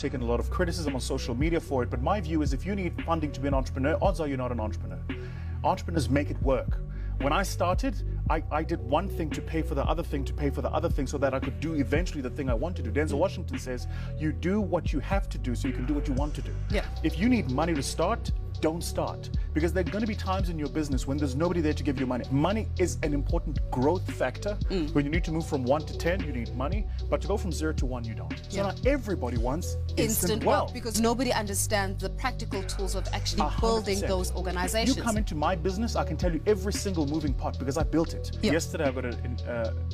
taken a lot of criticism on social media for it, but my view is if you need funding to be an entrepreneur, odds are you're not an entrepreneur. Entrepreneurs make it work. When I started, I did one thing to pay for the other thing to pay for the other thing so that I could do eventually the thing I want to do. Denzel Washington says, you do what you have to do so you can do what you want to do. Yeah. If you need money to start, don't start. Because there are going to be times in your business when there's nobody there to give you money. Money is an important growth factor. When you need to move from 1 to 10, you need money. But to go from 0 to 1, you don't. So not everybody wants instant wealth. Because nobody understands the practical tools of actually building 100%. those organizations. You come into my business, I can tell you every single moving part because I built it. Yeah. Yesterday,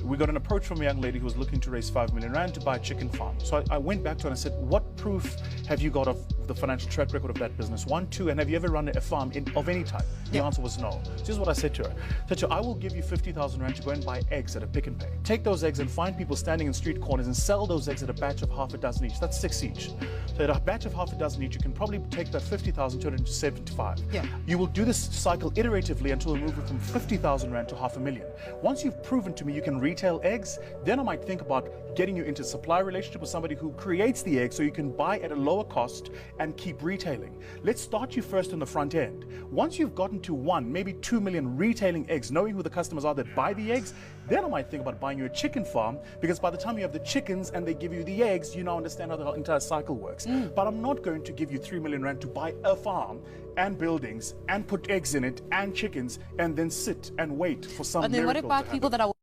we got an approach from a young lady who was looking to raise 5 million rand to buy a chicken farm. So I went back to her and I said, what proof have you got of the financial track record of that business? 1, 2, and have you ever run a farm of any type? The answer was no. So here's what I said to her. I said to her, I will give you 50,000 rand to go and buy eggs at a Pick and Pay. Take those eggs and find people standing in street corners and sell those eggs at a batch of half a dozen each. That's 6 each. So at a batch of half a dozen each, you can probably take that 50,000 to 75. Yeah. You will do this cycle iteratively until you move it from 50,000 rand to 500,000. Once you've proven to me you can retail eggs, then I might think about getting you into a supply relationship with somebody who creates the eggs so you can buy at a lower cost and keep retailing. Let's start you first on the front end. Once you've gotten to 1, maybe 2 million retailing eggs, knowing who the customers are that buy the eggs, then I might think about buying you a chicken farm, because by the time you have the chickens and they give you the eggs, you now understand how the entire cycle works. But I'm not going to give you 3 million rand to buy a farm and buildings and put eggs in it and chickens and then sit and wait for some But then what miracle about to people happen. that are